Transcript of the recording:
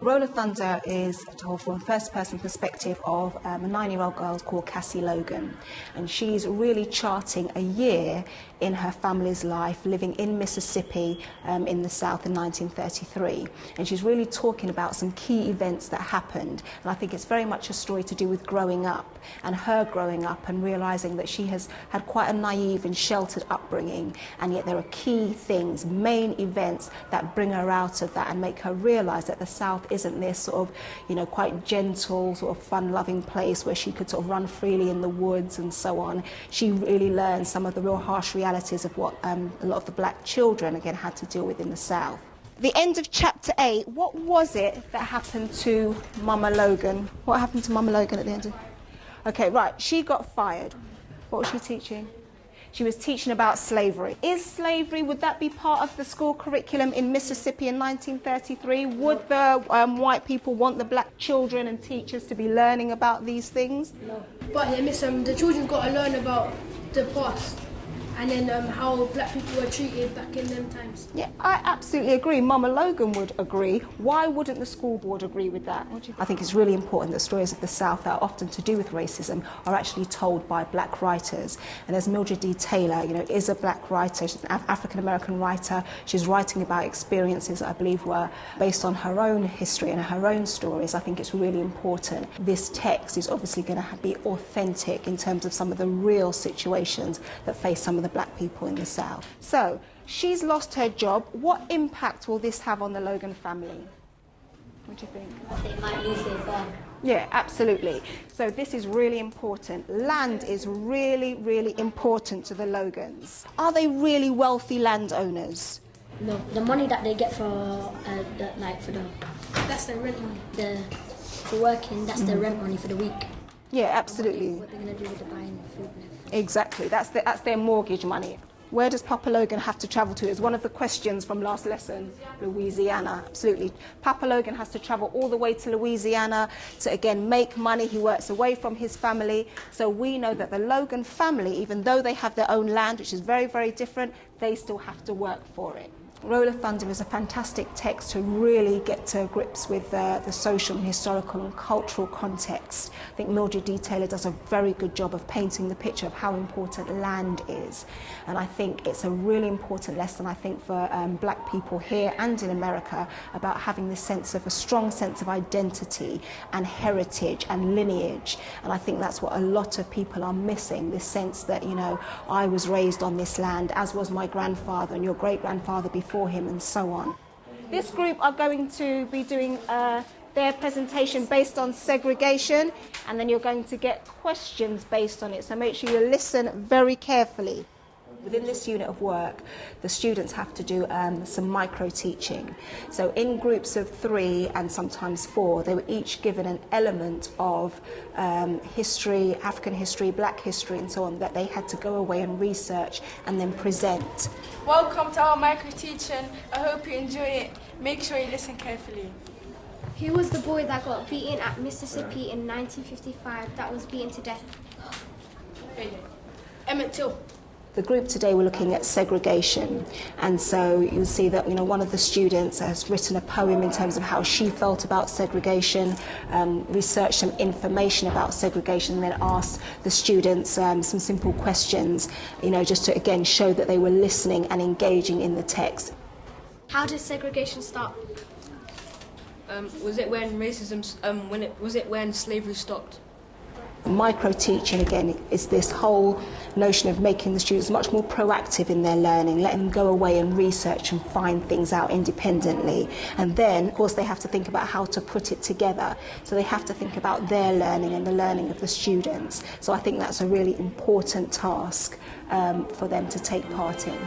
Roll of Thunder is told from a first-person perspective of a 9-year-old girl called Cassie Logan, and she's really charting a year in her family's life living in Mississippi in the South in 1933. And she's really talking about some key events that happened, and I think it's very much a story to do with growing up and her growing up and realising that she has had quite a naive and sheltered upbringing, and yet there are key things, main events that bring her out of that and make her realise that the South isn't this sort of, you know, quite gentle, sort of fun-loving place where she could sort of run freely in the woods and so on. She really learned some of the real harsh realities of what a lot of the black children, again, had to deal with in the South. The end of chapter 8, what was it that happened to Mama Logan? What happened to Mama Logan at the end of... Okay, right, she got fired. What was she teaching? She was teaching about slavery. Is slavery, would that be part of the school curriculum in Mississippi in 1933? Would the white people want the black children and teachers to be learning about these things? No. But yeah, miss, the children got to learn about the past and then how black people were treated back in them times. Yeah, I absolutely agree. Mama Logan would agree. Why wouldn't the school board agree with that? I think it's really important that stories of the South that are often to do with racism are actually told by black writers. And there's Mildred D. Taylor, you know, is a black writer. She's an African-American writer. She's writing about experiences that I believe were based on her own history and her own stories. I think it's really important. This text is obviously going to be authentic in terms of some of the real situations that face some of the black people in the South. So, she's lost her job. What impact will this have on the Logan family? What do you think? They might lose their farm. Yeah, absolutely. So this is really important. Land is really, really important to the Logans. Are they really wealthy landowners? No, the money that they get for That's the rent money. For working, that's the rent money for the week. Yeah, absolutely. What they're going to do with the buying food and everything. Exactly, that's their mortgage money. Where does Papa Logan have to travel to? Is one of the questions from last lesson. Louisiana, absolutely. Papa Logan has to travel all the way to Louisiana to, again, make money. He works away from his family. So we know that the Logan family, even though they have their own land, which is very, very different, they still have to work for it. Roll of Thunder is a fantastic text to really get to grips with the social and historical and cultural context. I think Mildred D. Taylor does a very good job of painting the picture of how important land is. And I think it's a really important lesson, I think, for black people here and in America about having this sense of a strong sense of identity and heritage and lineage. And I think that's what a lot of people are missing, this sense that, you know, I was raised on this land, as was my grandfather and your great-grandfather before him, and so on. This group are going to be doing their presentation based on segregation, and then you're going to get questions based on it, so make sure you listen very carefully. Within this unit of work, the students have to do some micro-teaching. So in groups of 3 and sometimes 4, they were each given an element of history, African history, black history and so on, that they had to go away and research and then present. Welcome to our micro-teaching. I hope you enjoy it. Make sure you listen carefully. Who was the boy that got beaten at Mississippi in 1955 that was beaten to death? Emmett Till. The group today we're looking at segregation, and so you'll see that, you know, one of the students has written a poem in terms of how she felt about segregation, researched some information about segregation, and then asked the students some simple questions, you know, just to again show that they were listening and engaging in the text. How did segregation start? Was it when when slavery stopped? Micro-teaching, again, is this whole notion of making the students much more proactive in their learning, letting them go away and research and find things out independently. And then, of course, they have to think about how to put it together. So they have to think about their learning and the learning of the students. So I think that's a really important task for them to take part in.